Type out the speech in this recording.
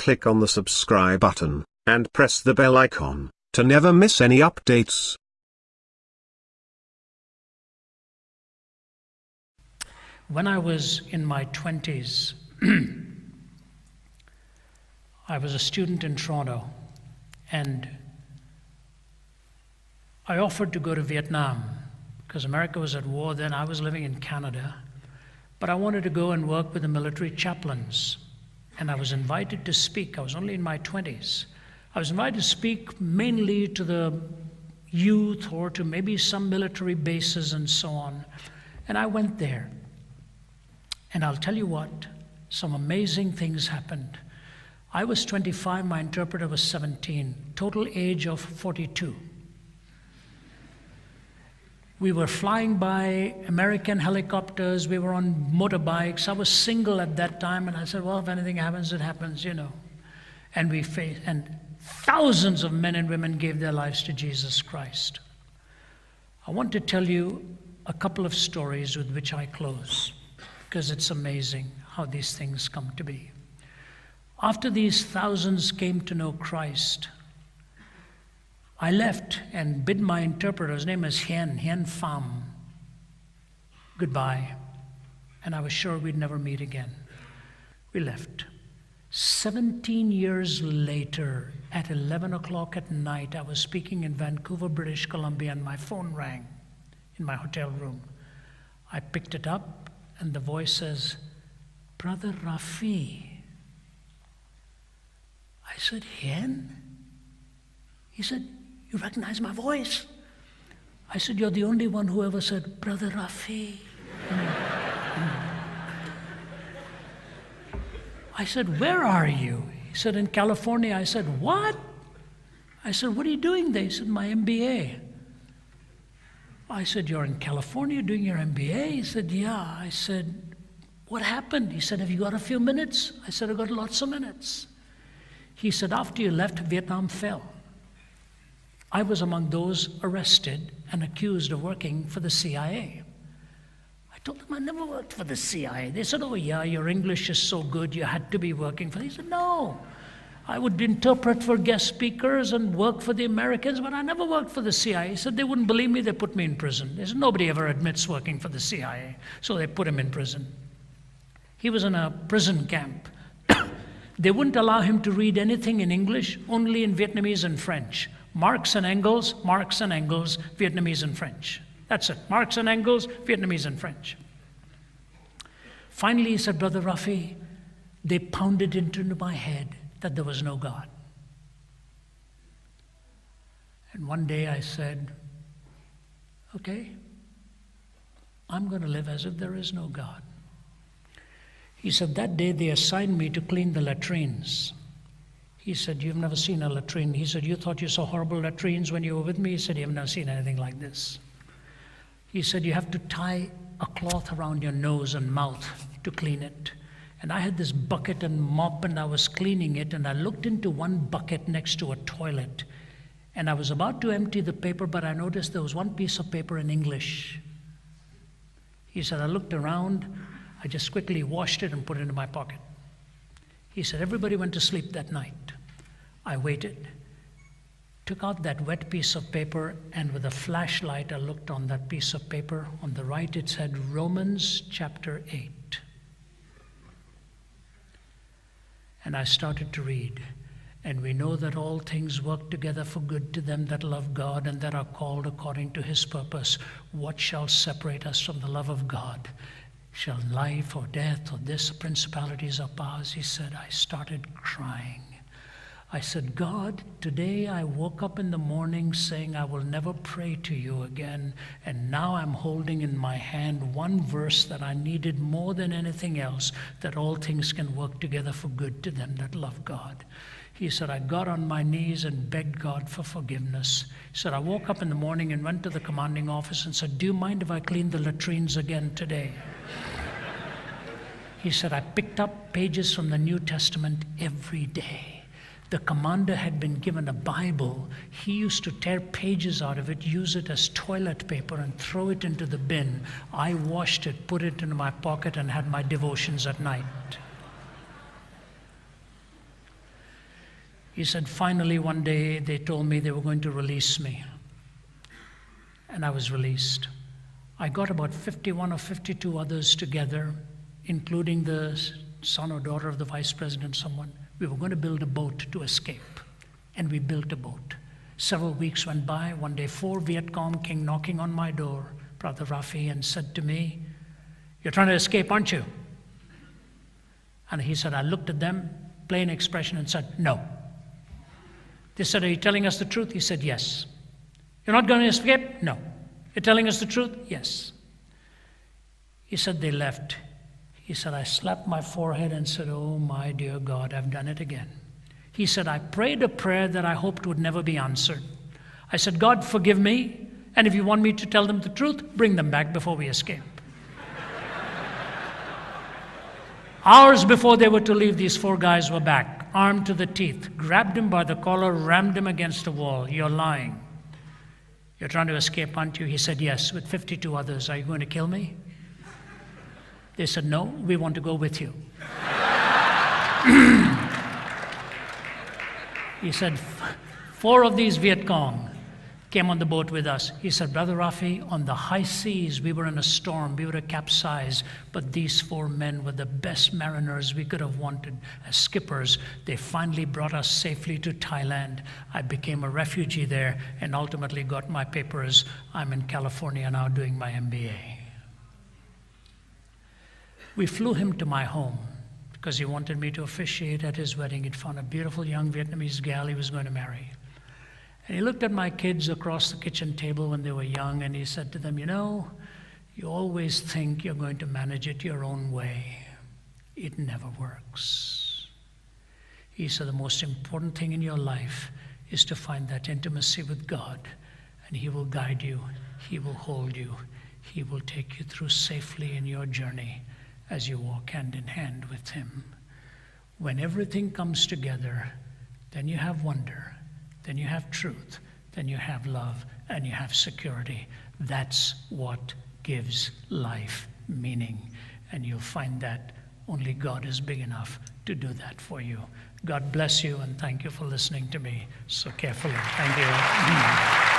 click on the subscribe button, and press the bell icon, to never miss any updates. When I was in my 20s, I was a student in Toronto, and I offered to go to Vietnam because America was at war then. I was living in Canada, but I wanted to go and work with the military chaplains, and I was invited to speak. I was only in my 20s. I was invited to speak mainly to the youth or to maybe some military bases and so on, and I went there. And I'll tell you what, some amazing things happened. I was 25, my interpreter was 17, total age of 42. We were flying by American helicopters, we were on motorbikes. I was single at that time, and I said, well, if anything happens, it happens, you know. And and thousands of men and women gave their lives to Jesus Christ. I want to tell you a couple of stories with which I close, because it's amazing how these things come to be. After these thousands came to know Christ, I left and bid my interpreter, his name is Hien Pham, goodbye, and I was sure we'd never meet again. We left. 17 years later, at 11 o'clock at night, I was speaking in Vancouver, British Columbia, and my phone rang in my hotel room. I picked it up, and the voice says, Brother Rafi. I said, Hien? He said, you recognize my voice? I said, you're the only one who ever said, Brother Rafi. I said, where are you? He said, in California. I said, what? I said, what are you doing there? He said, my MBA. I said, you're in California doing your MBA? He said, yeah. I said, what happened? He said, have you got a few minutes? I said, I've got lots of minutes. He said, after you left, Vietnam fell. I was among those arrested and accused of working for the CIA. I told them I never worked for the CIA. They said, oh yeah, your English is so good, you had to be working for them. He said, no. I would interpret for guest speakers and work for the Americans, but I never worked for the CIA. He said, they wouldn't believe me, they put me in prison. They said, nobody ever admits working for the CIA. So they put him in prison. He was in a prison camp. They wouldn't allow him to read anything in English, only in Vietnamese and French. Marx and Engels, Vietnamese and French. That's it. Marx and Engels, Vietnamese and French. Finally, he said, Brother Rafi, they pounded into my head that there was no God. And one day I said, okay, I'm going to live as if there is no God. He said, that day they assigned me to clean the latrines. He said, you've never seen a latrine. He said, you thought you saw horrible latrines when you were with me? He said, you've never seen anything like this. He said, you have to tie a cloth around your nose and mouth to clean it. And I had this bucket and mop, and I was cleaning it, and I looked into one bucket next to a toilet. And I was about to empty the paper, but I noticed there was one piece of paper in English. He said, I looked around, I just quickly washed it and put it into my pocket. He said, everybody went to sleep that night. I waited, took out that wet piece of paper, and with a flashlight, I looked on that piece of paper. On the right, it said Romans chapter 8. And I started to read. And we know that all things work together for good to them that love God and that are called according to his purpose. What shall separate us from the love of God? Shall life or death or this, principalities or powers? He said, I started crying. I said, God, today I woke up in the morning saying I will never pray to you again, and now I'm holding in my hand one verse that I needed more than anything else, that all things can work together for good to them that love God. He said, I got on my knees and begged God for forgiveness. He said, I woke up in the morning and went to the commanding officer and said, do you mind if I clean the latrines again today? He said, I picked up pages from the New Testament every day. The commander had been given a Bible. He used to tear pages out of it, use it as toilet paper, and throw it into the bin. I washed it, put it into my pocket, and had my devotions at night. He said, finally one day they told me they were going to release me. And I was released. I got about 51 or 52 others together, including the son or daughter of the vice president, someone. We were going to build a boat to escape. And we built a boat. Several weeks went by. One day, 4 Viet Cong came knocking on my door, Brother Rafi, and said to me, "You're trying to escape, aren't you?" And he said, I looked at them, plain expression, and said, "No." They said, "Are you telling us the truth?" He said, "Yes." "You're not going to escape?" "No." "You're telling us the truth?" "Yes." He said, they left. He said, I slapped my forehead and said, "Oh, my dear God, I've done it again." He said, I prayed a prayer that I hoped would never be answered. I said, "God, forgive me, and if you want me to tell them the truth, bring them back before we escape." Hours before they were to leave, these 4 guys were back, armed to the teeth, grabbed him by the collar, rammed him against a wall. "You're lying. You're trying to escape, aren't you?" He said, "Yes, with 52 others. Are you going to kill me?" They said, "No, we want to go with you." He said, 4 of these Viet Cong came on the boat with us. He said, "Brother Rafi, on the high seas, we were in a storm, we were to capsize, but these 4 men were the best mariners we could have wanted as skippers. They finally brought us safely to Thailand. I became a refugee there and ultimately got my papers. I'm in California now doing my MBA." We flew him to my home because he wanted me to officiate at his wedding. He'd found a beautiful young Vietnamese gal he was going to marry. And he looked at my kids across the kitchen table when they were young, and he said to them, "You know, you always think you're going to manage it your own way. It never works." He said, "The most important thing in your life is to find that intimacy with God, and He will guide you, He will hold you, He will take you through safely in your journey as you walk hand in hand with Him. When everything comes together, then you have wonder. Then you have truth, then you have love, and you have security. That's what gives life meaning. And you'll find that only God is big enough to do that for you." God bless you, and thank you for listening to me so carefully. Thank you.